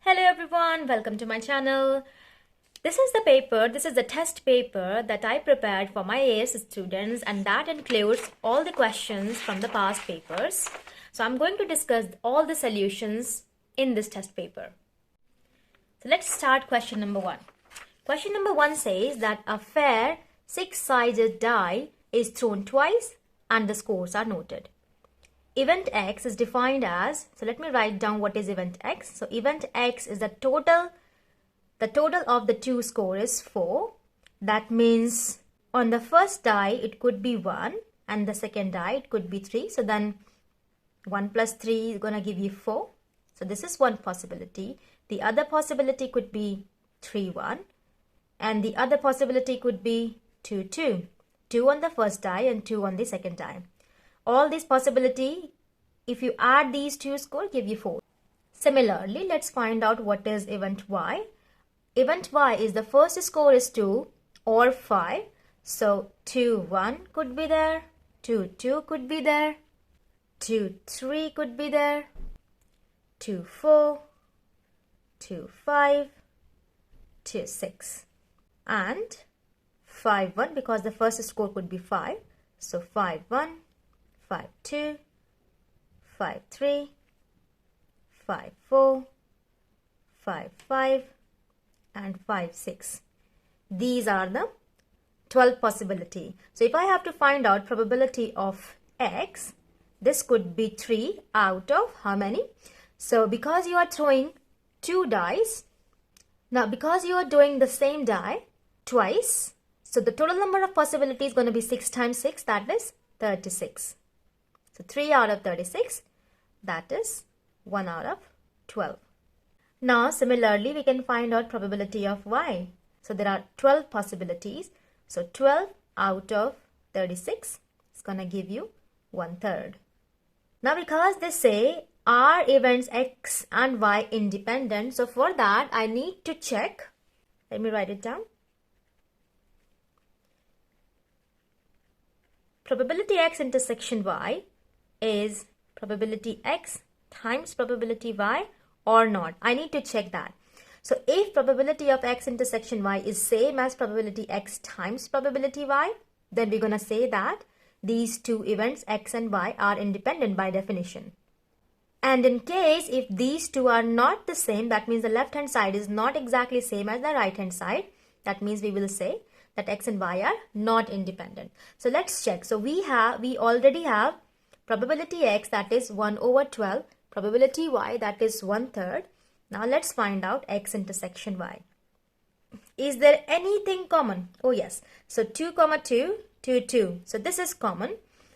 Hello everyone, welcome to my channel. This is the test paper that I prepared for my AS students, and that includes all the questions from the past papers. So I'm going to discuss all the solutions in this test paper. So let's start question number 1. Question number 1 says that a fair 6-sided die is thrown twice and the scores are noted. Event X is defined as, so let me write down what is event X. So event X is the total of the two score is 4. That means on the first die it could be 1 and the second die it could be 3. So then 1 plus 3 is going to give you 4. So this is one possibility. The other possibility could be 3, 1. And the other possibility could be 2, 2. 2 on the first die and 2 on the second die. All these possibility, if you add these two scores, give you 4. Similarly, let's find out what is event Y. Event Y is the first score is 2 or 5. So 2, 1 could be there, 2, 2 could be there, 2, 3 could be there, 2, 4, 2, 5, 2, 6. And 5, 1 because the first score could be 5. So 5, 1. 5, 2, 5, 3, 5, 4, 5, 5, and 5, 6. These are the 12 possibility. So if I have to find out probability of X, this could be 3 out of how many? So because you are throwing 2 dice, now because you are doing the same die twice, so the total number of possibilities is going to be 6 times 6, that is 36. So 3 out of 36, that is 1 out of 12. Now similarly, we can find out probability of Y. So there are 12 possibilities. So 12 out of 36 is going to give you 1/3. Now because they say are events X and Y independent, so for that I need to check. Let me write it down. Probability X intersection Y is probability X times probability Y or not. I need to check that. So if probability of X intersection Y is same as probability X times probability Y, then we're going to say that these two events X and Y are independent by definition. And in case if these two are not the same, that means the left hand side is not exactly same as the right hand side. That means we will say that X and Y are not independent. So let's check. So we already have probability X, that is 1 over 12. Probability Y, that is 1/3. Now let's find out X intersection Y. Is there anything common? Oh yes. So 2, 2, 2, 2. So this is common.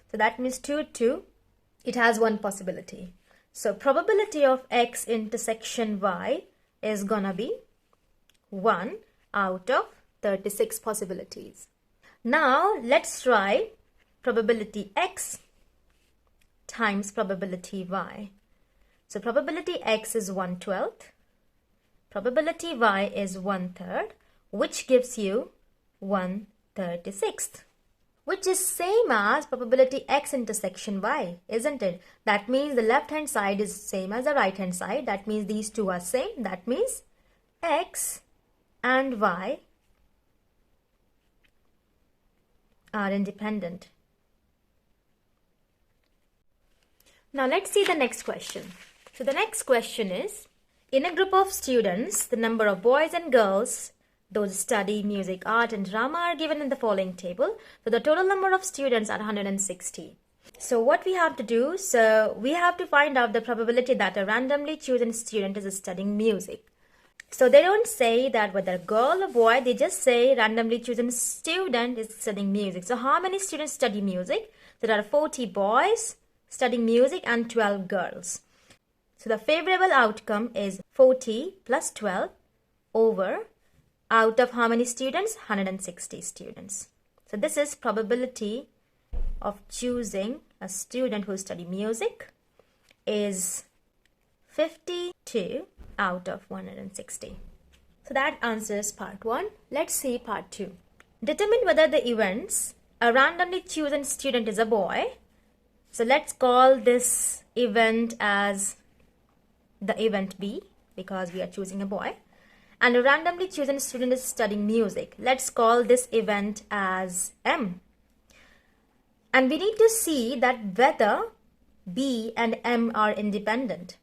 So that means 2, 2. It has one possibility. So probability of X intersection Y is gonna be 1 out of 36 possibilities. Now let's try probability X times probability Y. So probability X is 1/12. Probability Y is 1/3, which gives you 1/36, which is same as probability X intersection Y, isn't it? That means the left hand side is same as the right hand side. That means these two are same. That means X and Y are independent. Now let's see the next question. So the next question is, in a group of students, the number of boys and girls, those study music, art and drama are given in the following table. So the total number of students are 160. So what we have to do, so we have to find out the probability that a randomly chosen student is studying music. So they don't say that whether girl or boy, they just say randomly chosen student is studying music. So how many students study music? There are 40 boys studying music and 12 girls. So the favorable outcome is 40 plus 12 over out of how many students? 160 students. So this is probability of choosing a student who study music is 52 out of 160. So that answers part 1. Let's see part 2. Determine whether the events a randomly chosen student is a boy. So let's call this event as the event B, because we are choosing a boy. And a randomly chosen student is studying music. Let's call this event as M. And we need to see that whether B and M are independent.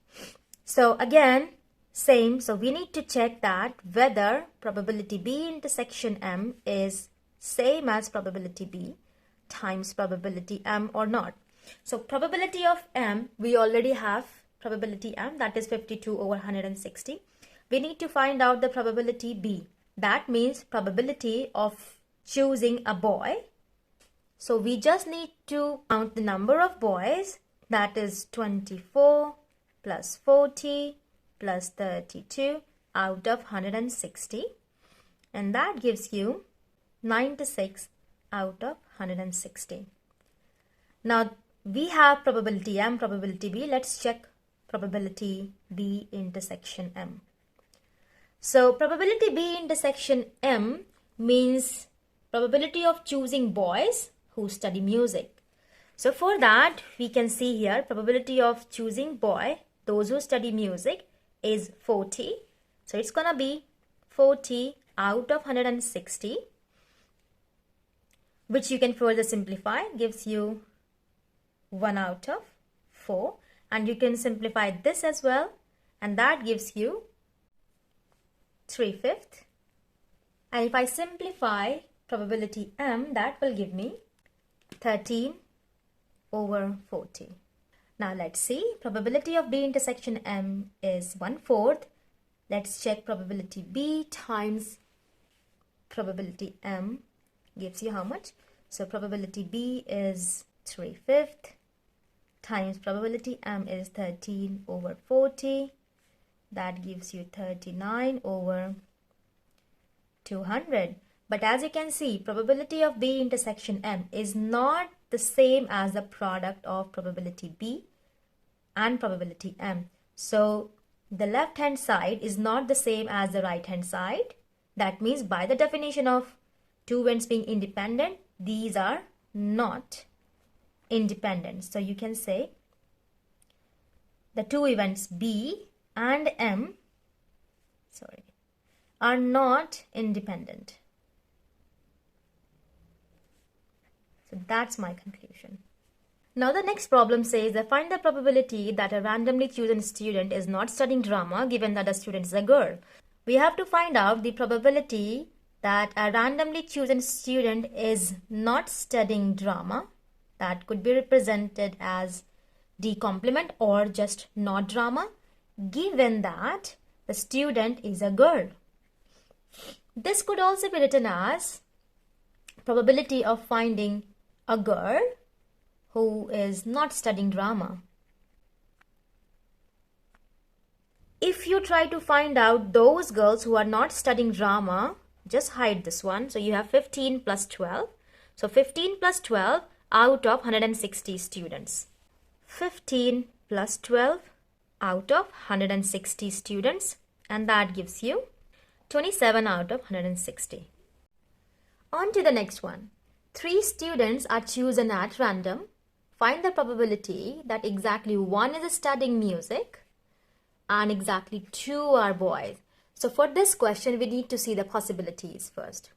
So again, same. So we need to check that whether probability B intersection M is same as probability B times probability M or not. So probability of M, we already have probability M, that is 52 over 160. We need to find out the probability B. That means probability of choosing a boy. So we just need to count the number of boys, that is 24 plus 40 plus 32 out of 160, and that gives you 96 out of 160. Now we have probability M, probability B. Let's check probability B intersection M. So probability B intersection M means probability of choosing boys who study music. So for that, we can see here probability of choosing boy, those who study music, is 40. So it's gonna be 40 out of 160, which you can further simplify, gives you 1 out of 4. And you can simplify this as well, and that gives you 3/5. And if I simplify probability M, that will give me 13 over 40. Now let's see, probability of B intersection M is 1/4. Let's check probability B times probability M gives you how much? So probability B is 3/5 times probability M is 13 over 40. That gives you 39 over 200. But as you can see, probability of B intersection M is not the same as the product of probability B and probability M. So the left hand side is not the same as the right hand side. That means by the definition of two events being independent, these are not independent. So you can say the two events B and M are not independent. So that's my conclusion. Now the next problem says that find the probability that a randomly chosen student is not studying drama given that the student is a girl. We have to find out the probability that a randomly chosen student is not studying drama. That could be represented as D complement or just not drama, given that the student is a girl. This could also be written as probability of finding a girl who is not studying drama. If you try to find out those girls who are not studying drama, just hide this one. So you have 15 plus 12. So 15 plus 12 out of 160 students. 15 plus 12 out of 160 students, and that gives you 27 out of 160. On to the next one. 3 students are chosen at random. Find the probability that exactly 1 is studying music and exactly 2 are boys. So for this question, we need to see the possibilities first.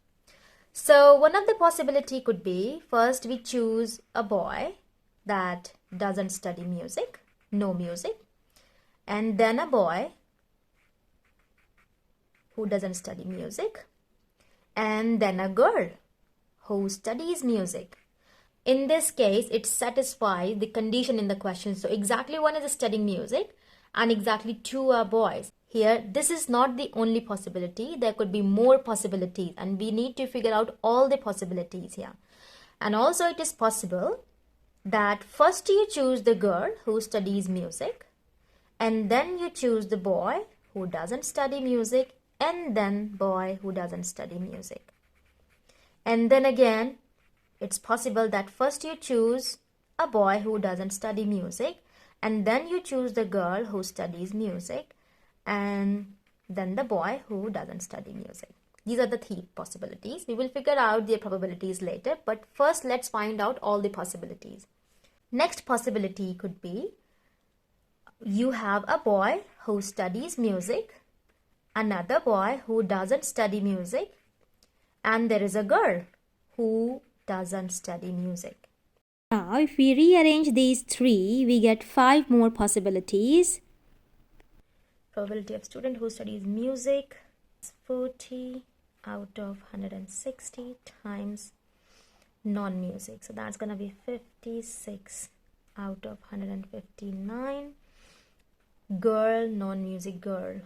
So one of the possibility could be, first we choose a boy that doesn't study music, no music, and then a boy who doesn't study music, and then a girl who studies music. In this case, it satisfies the condition in the question. So exactly 1 is studying music and exactly 2 are boys. Here, this is not the only possibility. There could be more possibilities and we need to figure out all the possibilities here. And also it is possible that first you choose the girl who studies music, and then you choose the boy who doesn't study music, and then boy who doesn't study music. And then again, it's possible that first you choose a boy who doesn't study music, and then you choose the girl who studies music, and then the boy who doesn't study music. These are the 3 possibilities. We will figure out their probabilities later, but first let's find out all the possibilities. Next possibility could be You have a boy who studies music, another boy who doesn't study music, and there is a girl who doesn't study music. Now, if we rearrange these three, we get 5 more possibilities. Probability of student who studies music is 40 out of 160 times non-music. So that's going to be 56 out of 159. Girl, non-music girl,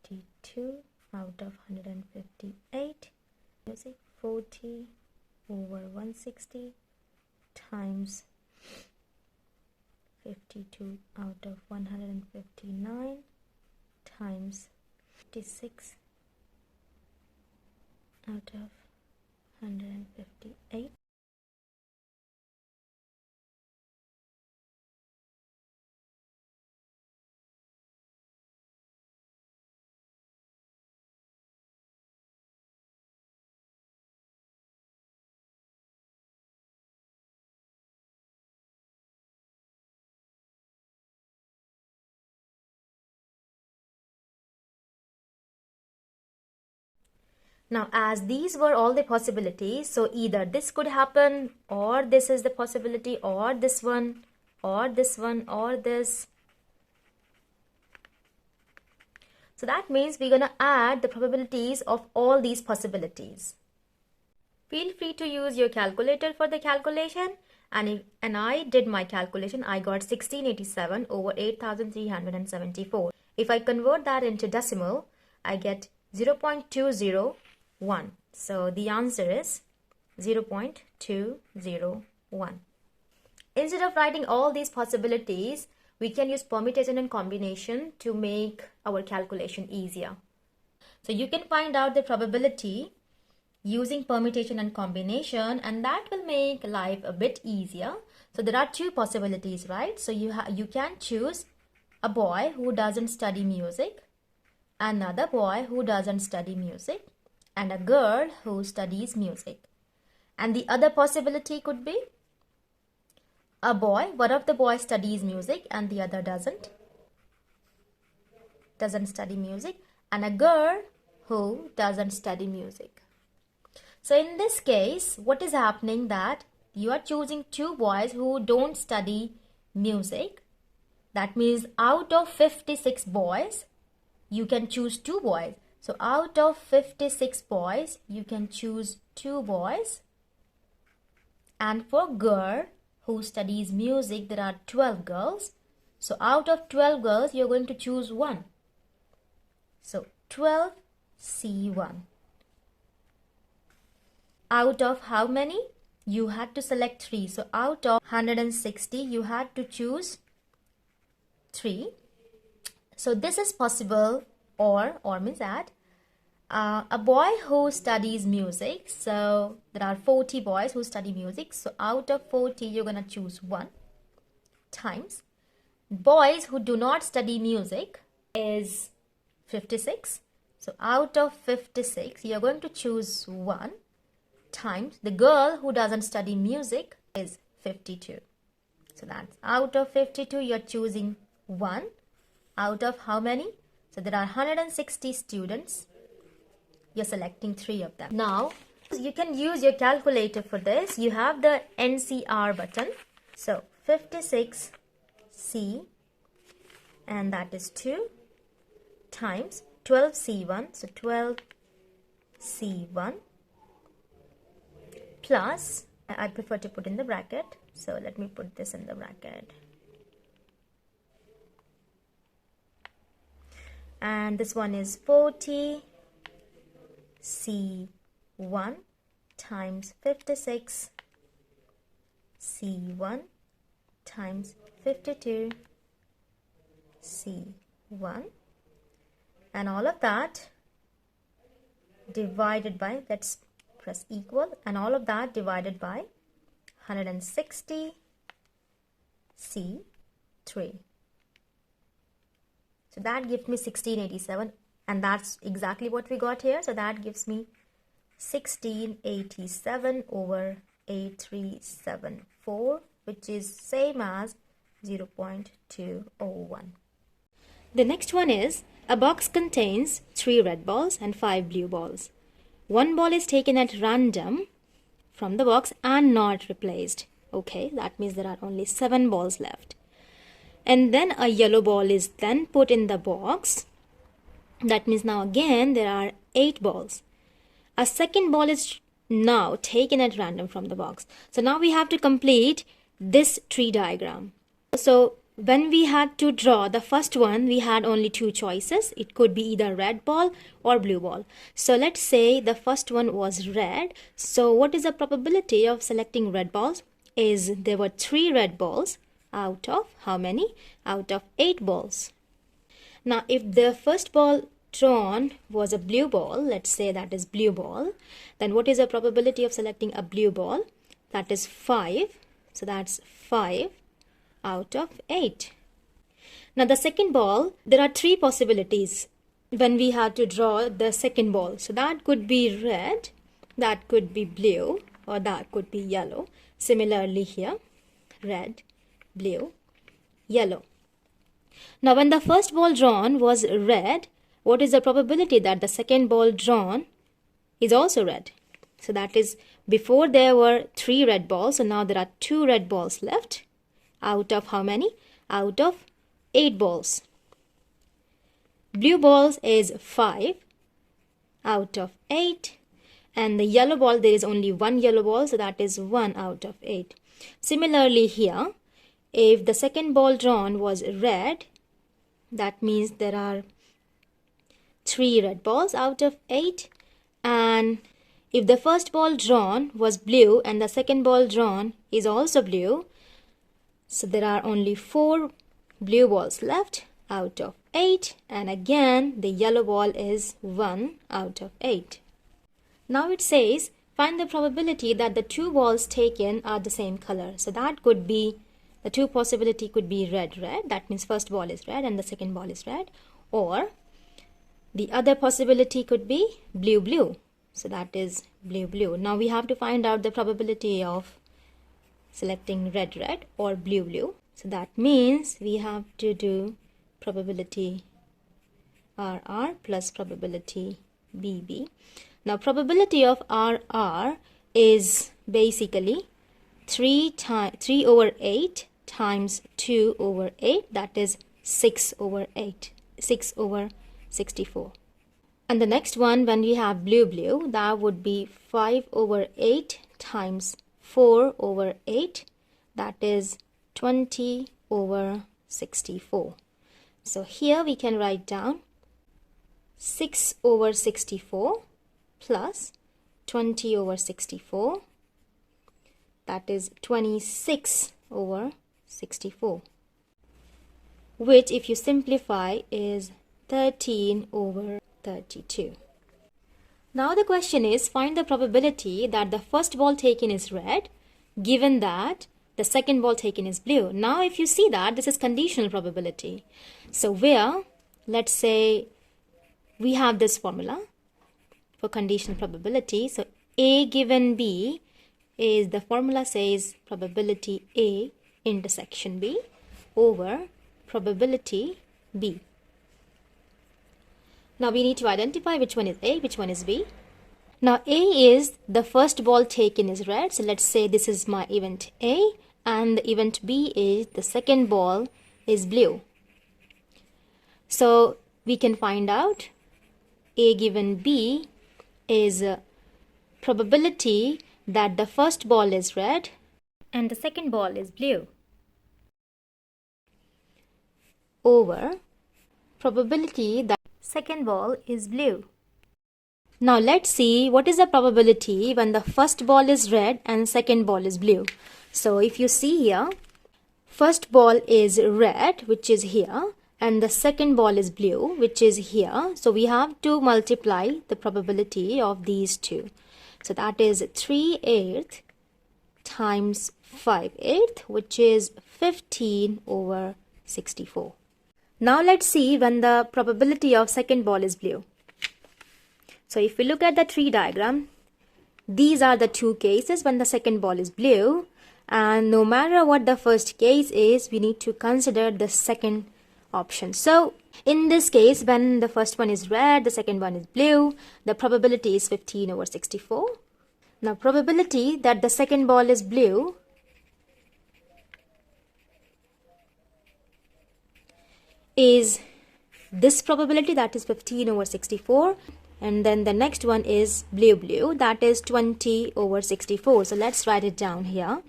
52 out of 158. Music, 40 over 160 times 52 out of 159 times 56 out of 158. Now, as these were all the possibilities, so either this could happen, or this is the possibility, or this one, or this one, or this. So that means we're going to add the probabilities of all these possibilities. Feel free to use your calculator for the calculation. And I did my calculation. I got 1687 over 8374. If I convert that into decimal, I get 0.201. So the answer is 0.201. Instead of writing all these possibilities, we can use permutation and combination to make our calculation easier. So you can find out the probability using permutation and combination, and that will make life a bit easier. So there are two possibilities, right? So you can choose a boy who doesn't study music, another boy who doesn't study music, and a girl who studies music. And the other possibility could be a boy, one of the boys studies music and the other doesn't study music, and a girl who doesn't study music. So in this case, what is happening that you are choosing two boys who don't study music. That means out of 56 boys, you can choose two boys. So out of 56 boys, you can choose two boys. And for girl who studies music, there are 12 girls. So out of 12 girls, you're going to choose one. So 12 C1. Out of how many? You had to select 3. So out of 160, you had to choose 3. So this is possible, or means that a boy who studies music. So there are 40 boys who study music. So out of 40, you're going to choose 1 times. Boys who do not study music is 56. So out of 56, you're going to choose 1 times the girl who doesn't study music is 52. So that's out of 52, you're choosing 1 out of how many? So there are 160 students. You're selecting 3 of them. Now, you can use your calculator for this. You have the NCR button. So 56C, and that is 2 times 12C1. So 12C1 plus, I prefer to put in the bracket, so let me put this in the bracket. And this one is 40 C1 times 56 C1 times 52 C1, and all of that divided by, let's press equal, and all of that divided by 160 C3. So that gives me 1687, and that's exactly what we got here. So that gives me 1687 over 8374, which is same as 0.201. The next one is, a box contains 3 red balls and 5 blue balls. One ball is taken at random from the box and not replaced. Okay, that means there are only 7 balls left. And then a yellow ball is then put in the box. That means now again there are 8 balls. A second ball is now taken at random from the box. So now we have to complete this tree diagram. So when we had to draw the first one, we had only 2 choices. It could be either red ball or blue ball. So let's say the first one was red. So what is the probability of selecting red balls? Is there were 3 red balls out of how many? Out of 8 balls. Now if the first ball drawn was a blue ball, let's say that is blue ball, then what is the probability of selecting a blue ball? That is 5. So that's 5 out of 8. Now the second ball, there are 3 possibilities when we had to draw the second ball. So that could be red, that could be blue, or that could be yellow. Similarly here, red, blue, yellow. Now when the first ball drawn was red, what is the probability that the second ball drawn is also red? So that is, before there were 3 red balls, so now there are 2 red balls left. Out of how many? Out of 8 balls. Blue balls is 5 out of 8. And the yellow ball, there is only 1 yellow ball, so that is 1 out of 8. Similarly here, if the second ball drawn was red, that means there are 3 red balls out of 8. And if the first ball drawn was blue and the second ball drawn is also blue, so there are only 4 blue balls left out of 8. And again, the yellow ball is 1 out of 8. Now it says, find the probability that the 2 balls taken are the same color. So that could be, the 2 possibility could be red, red. That means first ball is red and the second ball is red. Or the other possibility could be blue, blue. So that is blue, blue. Now we have to find out the probability of selecting red, red or blue, blue. So that means we have to do probability RR plus probability BB. Now probability of RR is basically 3 over 8 times 2 over 8, that is 6 over 8, 6 over 64. And the next one, when we have blue, blue, that would be 5 over 8 times 4 over 8, that is 20 over 64. So here we can write down 6 over 64 plus 20 over 64, that is 26 over 64, which if you simplify is 13 over 32. Now the question is, find the probability that the first ball taken is red, given that the second ball taken is blue. Now if you see that, this is conditional probability. So where, let's say, we have this formula for conditional probability. So A given B is, the formula says probability A intersection B over probability B. Now we need to identify which one is A, which one is B. Now A is the first ball taken is red. So let's say this is my event A, and the event B is the second ball is blue. So we can find out A given B is probability that the first ball is red and the second ball is blue over probability that second ball is blue. Now let's see what is the probability when the first ball is red and second ball is blue. So if you see here, first ball is red, which is here, and the second ball is blue, which is here. So we have to multiply the probability of these two. So that is 3/8 times 5/8, which is 15 over 64. Now let's see when the probability of second ball is blue. So if we look at the tree diagram, these are the two cases when the second ball is blue, and no matter what the first case is, we need to consider the second option. So in this case, when the first one is red, the second one is blue, the probability is 15 over 64. Now probability that the second ball is blue is this probability, that is 15 over 64, and then the next one is blue, that is 20 over 64. So let's write it down here.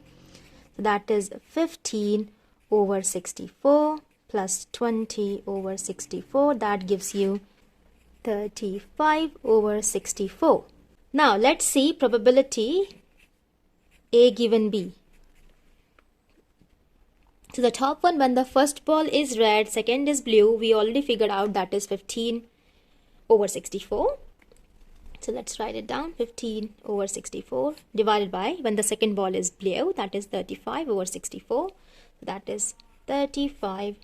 So that is 15 over 64 plus 20 over 64, that gives you 35 over 64. Now let's see probability A given B. So the top one, when the first ball is red, second is blue, we already figured out that is 15 over 64. So let's write it down, 15 over 64 divided by, when the second ball is blue, that is 35 over 64. So that is 35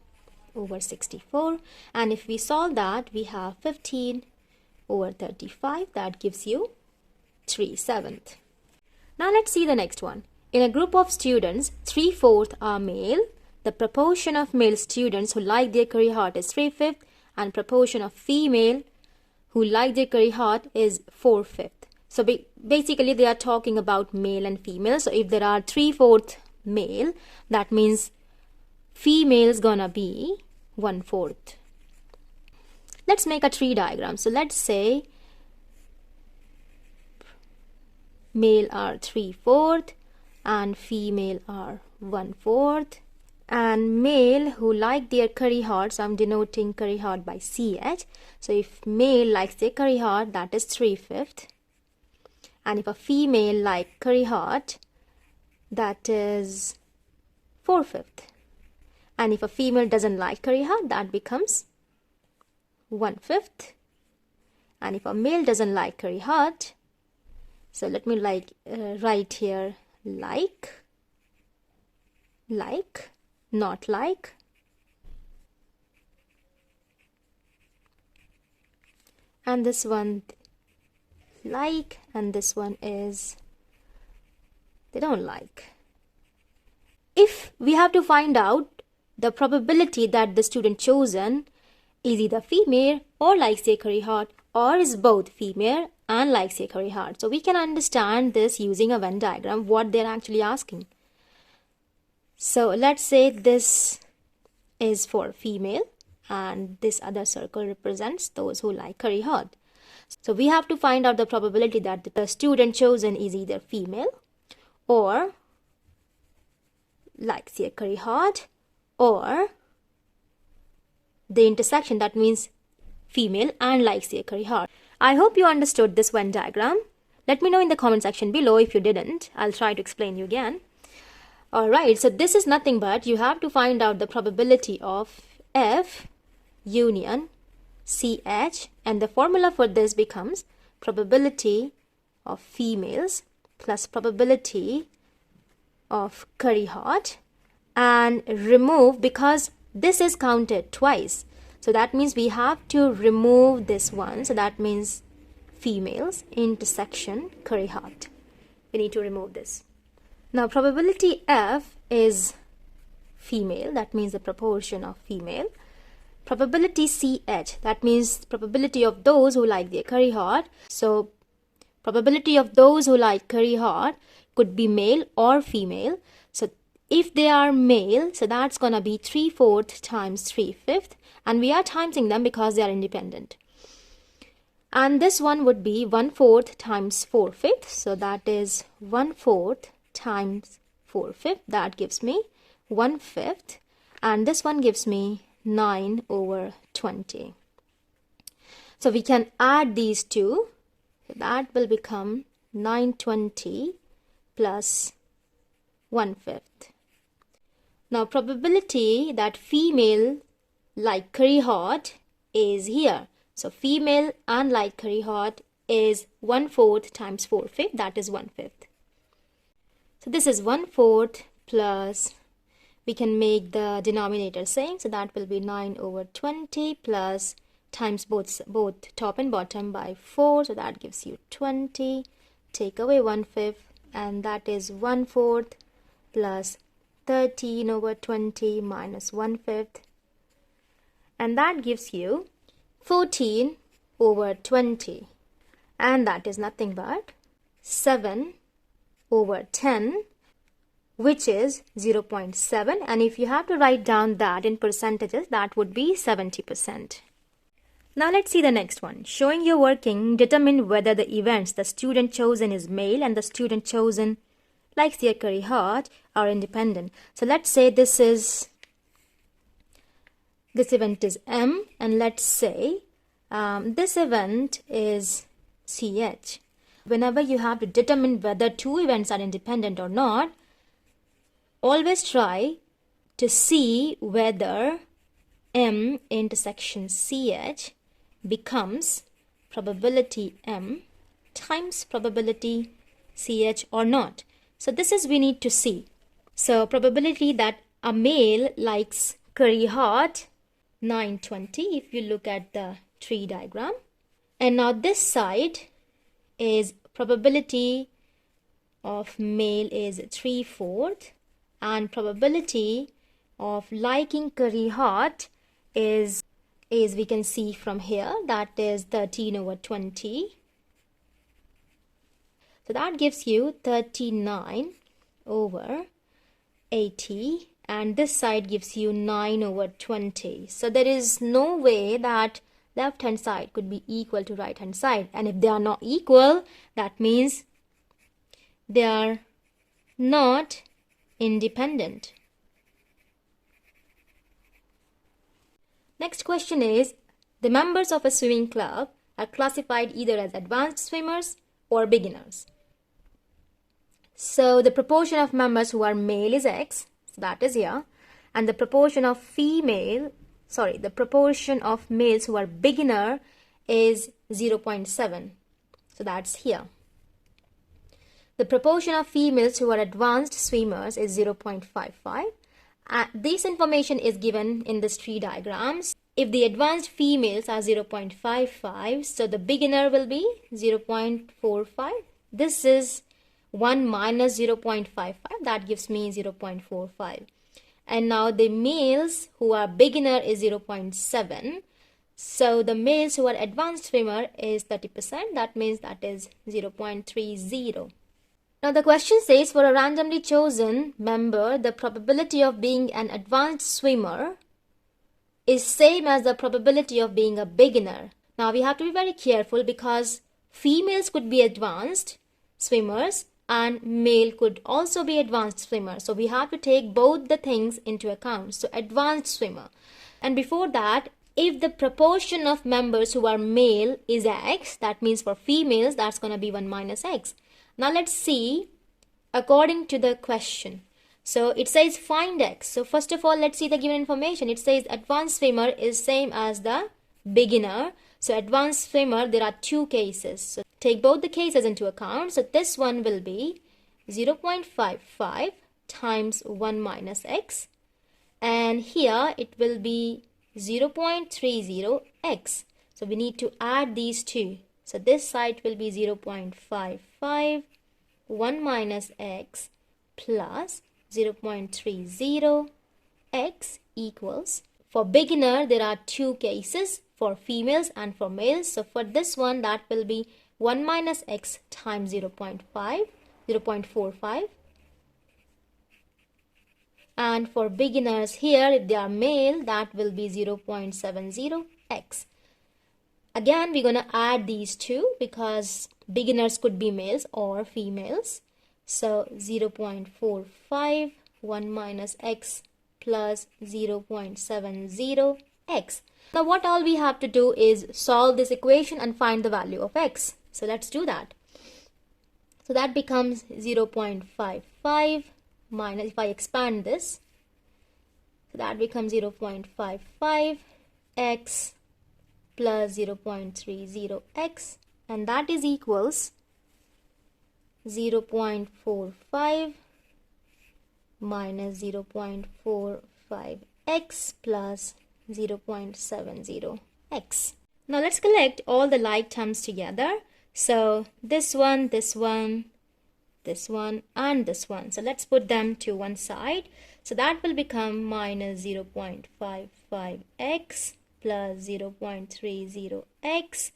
over 64. And if we solve that, we have 15 over 35, that gives you 3/7. Now let's see the next one. In a group of students, 3/4 are male. The proportion of male students who like their career hot is 3/5, and proportion of female who like their career hot is 4/5. So basically they are talking about male and female. So if there are 3/4 male, that means female is gonna be 1/4. Let's make a tree diagram. So let's say male are 3/4 and female are 1/4, and male who like their curry hot, so I'm denoting curry hot by CH. So if male likes their curry hot, that is 3/5, and if a female like curry hot, that is 4/5, and if a female doesn't like curry hot, that becomes 1/5, and if a male doesn't like curry hot, so let me write here like, not like, and this one like, and this one is they don't like. If we have to find out the probability that the student chosen is either female or likes their curry hot, or is both female and likes their curry hot, so we can understand this using a Venn diagram, what they're actually asking. So let's say this is for female and this other circle represents those who like curry hot. So we have to find out the probability that the student chosen is either female or likes their curry hot, or the intersection, that means female and likes their curry hot. I hope you understood this Venn diagram. Let me know in the comment section below if you didn't. I'll try to explain you again. Alright, so this is nothing but you have to find out the probability of F union CH, and the formula for this becomes probability of females plus probability of curry hot, and remove, because this is counted twice, so that means we have to remove this one. So that means females intersection curry hot, we need to remove this. Now probability F is female, that means the proportion of female. Probability CH, that means probability of those who like their curry hot. So probability of those who like curry hot could be male or female. So if they are male, so that's gonna be 3/4 times 3/5, and we are timesing them because they are independent. And this one would be 1/4 times 4/5, so that is 1/4 times 4/5, that gives me 1/5, and this one gives me 9 over 20. So we can add these two, so that will become 9/20 plus 1/5. Now probability that female like curry hot is here. So female and like curry hot is 1/4 times 4/5, that is 1/5. So this is 1/4 plus, we can make the denominator same, so that will be 9 over 20 plus times both top and bottom by 4, so that gives you 20, take away 1/5, and that is 1/4 plus 13 over 20 minus 1/5, and that gives you 14 over 20, and that is nothing but 7 over 10, which is 0.7, and if you have to write down that in percentages, that would be 70%. Now let's see the next one. Showing your working, determine whether the events the student chosen is male and the student chosen likes their curry hot are independent. So let's say this event is M, and let's say this event is CH. Whenever you have to determine whether two events are independent or not, always try to see whether M intersection CH becomes probability M times probability CH or not. So this is we need to see. So probability that a male likes curry hot 920 if you look at the tree diagram. And now this side is probability of male is 3/4, and probability of liking curry hot is we can see from here, that is 13 over 20. So that gives you 39 over 80, and this side gives you 9 over 20. So there is no way that left hand side could be equal to right hand side, and if they are not equal, that means they are not independent. Next question is, the members of a swimming club are classified either as advanced swimmers or beginners. So the proportion of members who are male is X, so that is here, and the proportion of the proportion of males who are beginner is 0.7, so that's here. The proportion of females who are advanced swimmers is 0.55. This information is given in these tree diagrams. If the advanced females are 0.55, so the beginner will be 0.45. This is 1 minus 0.55, that gives me 0.45. And now the males who are beginner is 0.7. So the males who are advanced swimmer is 30%, that means that is 0.30. Now the question says, for a randomly chosen member, the probability of being an advanced swimmer is same as the probability of being a beginner. Now we have to be very careful because females could be advanced swimmers and male could also be advanced swimmer. So we have to take both the things into account. So advanced swimmer. And before that, if the proportion of members who are male is X, that means for females, that's going to be 1 minus X. Now let's see according to the question. So it says find X. So first of all, let's see the given information. It says advanced swimmer is same as the beginner. So advanced swimmer, there are two cases. So take both the cases into account. So this one will be 0.55 times 1 minus X. And here it will be 0.30X. So we need to add these two. So this side will be 0.55, 1 minus X plus 0.30X equals. For beginner, there are two cases, for females and for males. So for this one, that will be 1 minus X times 0.45. And for beginners here, if they are male, that will be 0.70X. Again, we're going to add these two because beginners could be males or females. So 0.45, 1 minus X plus 0.70X. Now what all we have to do is solve this equation and find the value of X. So let's do that. So that becomes 0.55 minus, if I expand this, so that becomes 0.55 X plus 0.30X, and that is equals 0.45 minus 0.45X plus 0.70X. Now let's collect all the like terms together. So this one, this one, this one, and this one. So let's put them to one side. So that will become minus 0.55X plus 0.30x,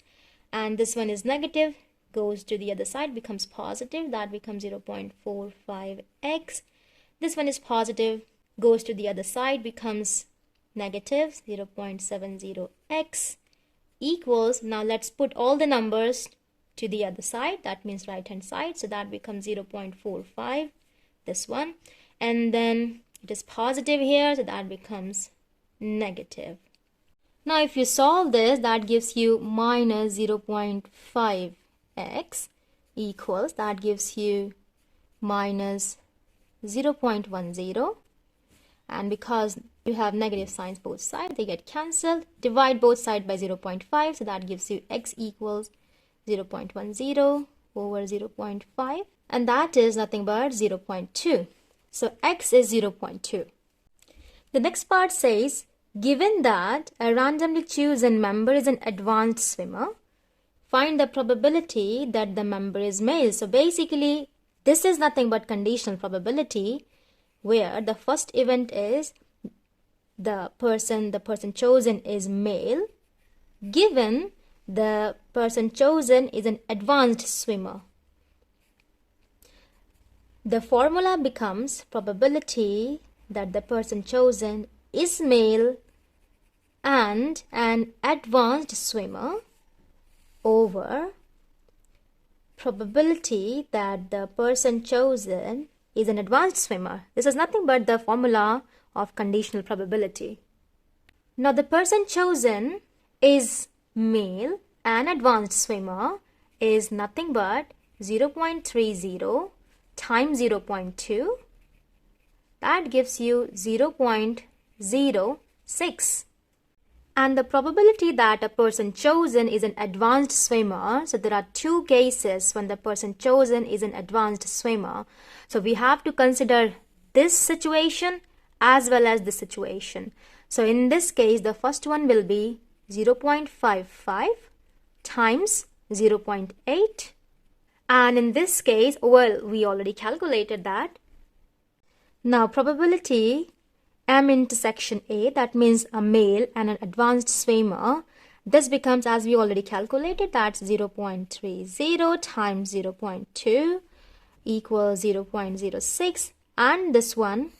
and this one is negative, goes to the other side, becomes positive, that becomes 0.45x. This one is positive, goes to the other side, becomes negative 0.70x equals, now let's put all the numbers to the other side, that means right hand side, so that becomes 0.45, this one, and then it is positive here, so that becomes negative. Now if you solve this, that gives you minus 0.5x equals, that gives you minus 0.10, and because you have negative signs both sides, they get cancelled. Divide both sides by 0.5, so that gives you x equals 0.10 over 0.5, and that is nothing but 0.2. So x is 0.2. The next part says, given that a randomly chosen member is an advanced swimmer, find the probability that the member is male. So basically, this is nothing but conditional probability, where the first event is the person chosen is male, given the person chosen is an advanced swimmer. The formula becomes probability that the person chosen is male and an advanced swimmer over probability that the person chosen is an advanced swimmer. This is nothing but the formula of conditional probability. Now the person chosen is male and advanced swimmer is nothing but 0.30 times 0.2. That gives you 0.06. And the probability that a person chosen is an advanced swimmer, so there are two cases when the person chosen is an advanced swimmer. So we have to consider this situation as well as this situation. So in this case, the first one will be 0.55 times 0.8. And in this case, well, we already calculated that. Now probability M intersection A, that means a male and an advanced swimmer, this becomes, as we already calculated, that's 0.30 times 0.2 equals 0.06, and this one,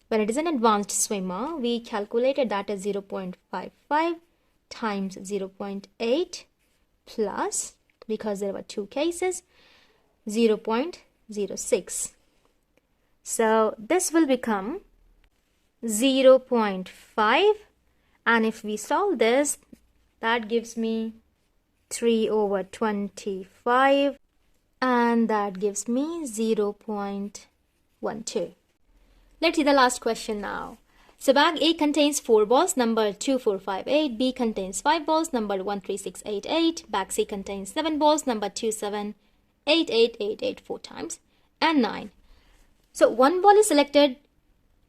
when it is an advanced swimmer, we calculated that as 0.55 times 0.8 plus, because there were two cases, 0.06. So this will become 0.5, and if we solve this, that gives me 3 over 25, and that gives me 0.12. Let's see the last question now. So bag A contains 4 balls, number 2458. B contains 5 balls, number 13688. Bag C contains 7 balls, number 278888 4 times, and 9. So one ball is selected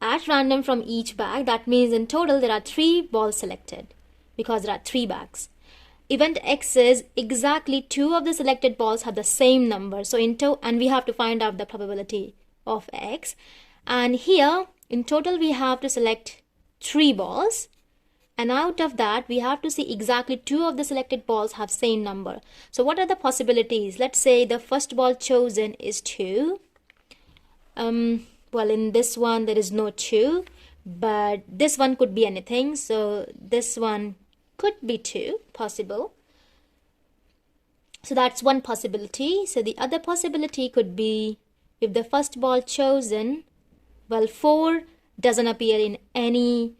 at random from each bag. That means in total there are 3 balls selected because there are 3 bags. Event X is exactly 2 of the selected balls have the same number. So and we have to find out the probability of X. And here in total we have to select 3 balls. And out of that we have to see exactly 2 of the selected balls have same number. So what are the possibilities? Let's say the first ball chosen is 2. Well, in this one there is no 2, but this one could be anything, so this one could be 2 possible. So that's one possibility. So the other possibility could be, if the first ball chosen, well, 4 doesn't appear in any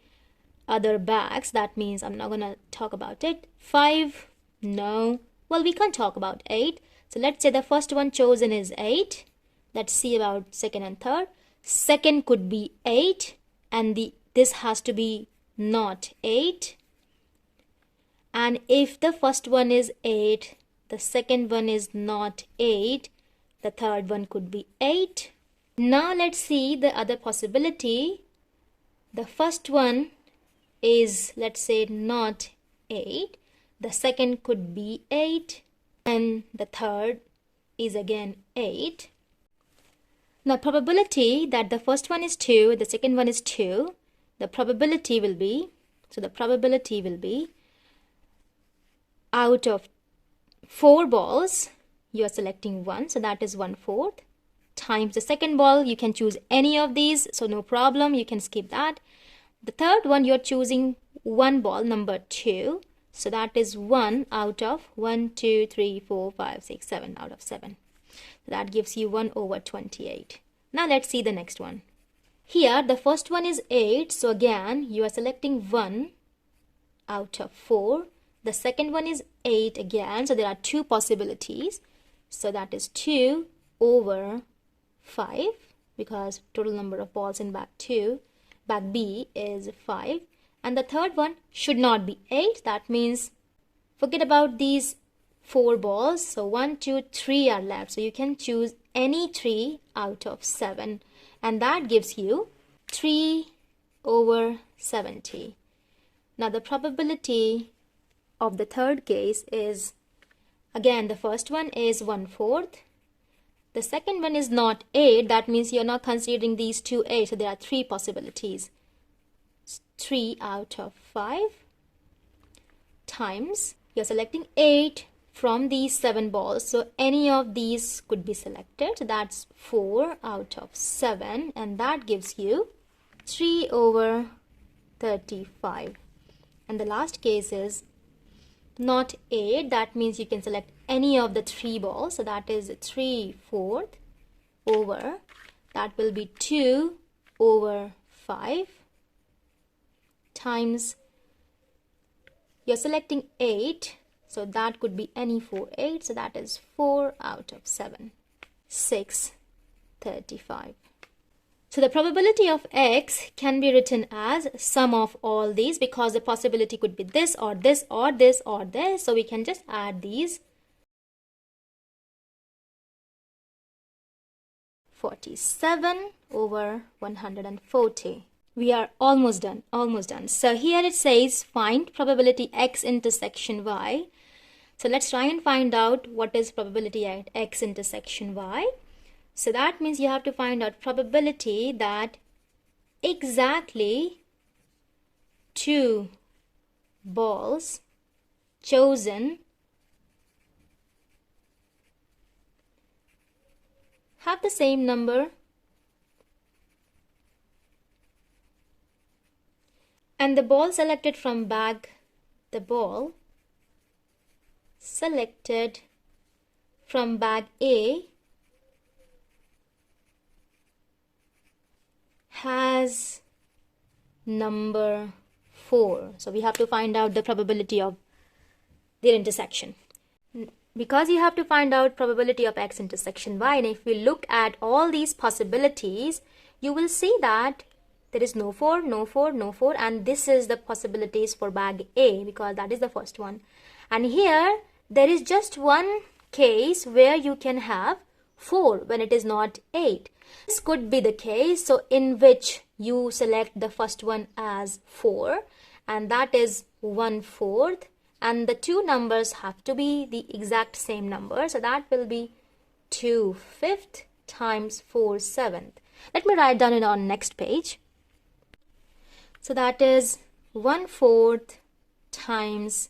other bags, that means I'm not gonna talk about it. 5, no. Well, we can't talk about 8. So let's say the first one chosen is 8. Let's see about second and third. Second could be 8, and this has to be not 8. And if the first one is 8, the second one is not 8, the third one could be 8. Now let's see the other possibility. The first one is, let's say, not 8. The second could be 8, and the third is again 8. Now probability that the first one is 2, the second one is 2, the probability will be out of 4 balls, you are selecting 1, so that is 1/4, times the second ball. You can choose any of these, so no problem, you can skip that. The third one, you're choosing 1 ball, number 2, so that is 1 out of 1, 2, 3, 4, 5, 6, 7 out of 7. So that gives you 1/28. Now let's see the next one. Here the first one is 8, so again you are selecting 1 out of 4. The second one is 8 again, so there are 2 possibilities. So that is 2/5, because total number of balls in bag B is 5. And the third one should not be 8. That means forget about these 4 balls. So 1, 2, 3 are left. So you can choose any 3 out of 7. And that gives you 3/70. Now the probability of the third case is, again, the first one is 1/4. The second one is not 8. That means you're not considering these 2 8. So there are 3 possibilities. 3 out of 5 times, you're selecting 8 from these 7 balls. So any of these could be selected. So that's 4 out of 7. And that gives you 3/35. And the last case is not 8. That means you can select any of the 3 balls. So that is 3/4 over, that will be 2/5 times, you're selecting 8. So that could be any 4 8. So that is 4 out of 7. 6/35. So the probability of X can be written as sum of all these, because the possibility could be this or this or this or this. So we can just add these. 47/140. We are almost done, almost done. So here it says find probability X intersection Y. So let's try and find out what is probability at X intersection Y. So that means you have to find out probability that exactly 2 balls chosen have the same number and the ball selected from bag, the ball selected from bag A has number 4. So we have to find out the probability of their intersection. Because you have to find out probability of X intersection Y, and if we look at all these possibilities, you will see that there is no 4, no 4, no 4, and this is the possibilities for bag A, because that is the first one. And here there is just one case where you can have 4 when it is not 8. This could be the case, so in which you select the first one as 4, and that is 1/4, and the 2 numbers have to be the exact same number. So that will be 2/5 times 4/7. Let me write down it on next page. So that is 1/4 times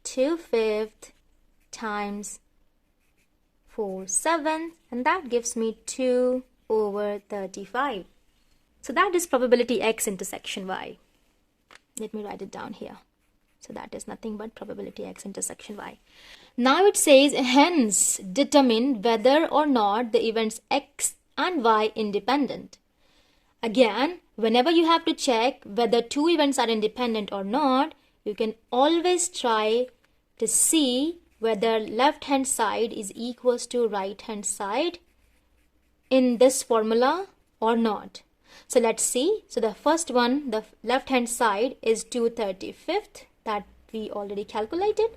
2/5 times 4/7, and that gives me 2/35. So that is probability X intersection Y. Let me write it down here. So that is nothing but probability X intersection Y. Now it says, hence determine whether or not the events X and Y independent. Again, whenever you have to check whether 2 events are independent or not, you can always try to see whether left hand side is equals to right hand side in this formula or not. So let's see. So the first one, the left hand side is 2/35, that we already calculated.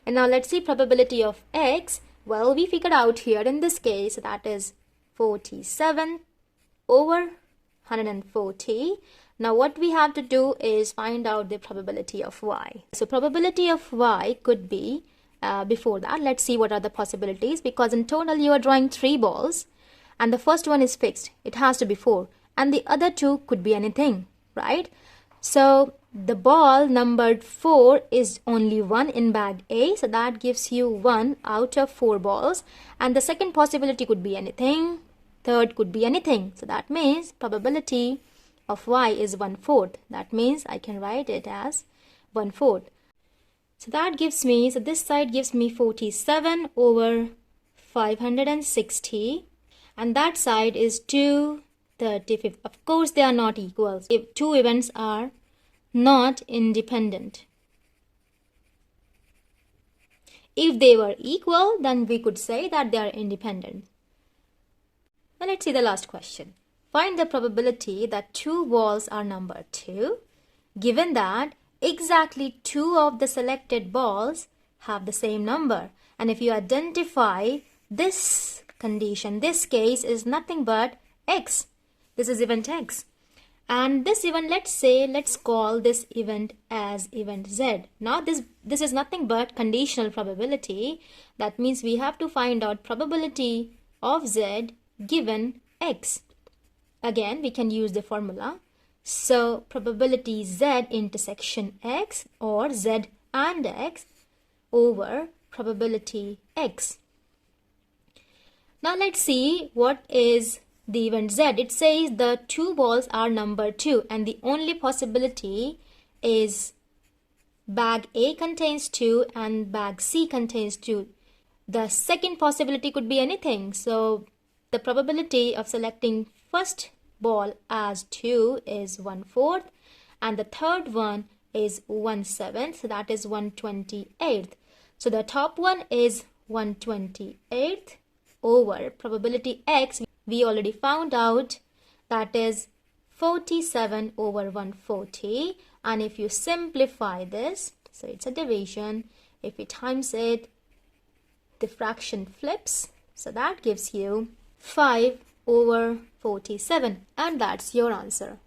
And now let's see probability of X. Well, we figured out here in this case that is 47/140. Now what we have to do is find out the probability of Y. So probability of Y could be, before that, let's see what are the possibilities, because in total you are drawing 3 balls and the first one is fixed. It has to be 4, and the other 2 could be anything, right? So the ball numbered 4 is only 1 in bag A, so that gives you 1 out of 4 balls. And the second possibility could be anything, third could be anything. So that means probability of Y is 1/4. That means I can write it as 1/4. So that gives me, so this side gives me 47 over 560, and that side is 235. Of course, they are not equal. If two events are not independent. If they were equal, then we could say that they are independent. Now let's see the last question. Find the probability that 2 balls are numbered 2, given that exactly 2 of the selected balls have the same number. And if you identify this condition, this case is nothing but X. This is event X. And this event, let's call this event as event Z. Now this is nothing but conditional probability. That means we have to find out probability of Z given X. Again, we can use the formula. So probability Z intersection X, or Z and X, over probability X. Now let's see what is the event Z. It says the 2 balls are numbered 2, and the only possibility is bag A contains 2 and bag C contains 2. The second possibility could be anything. So the probability of selecting first ball as 2 is 1/4, and the third one is 1/7, so that is 1/28. So the top one is 1/28 over probability X. We already found out that is 47 over 140, and if you simplify this, so it's a division, if we times it, the fraction flips, so that gives you 5 over 47, and that's your answer.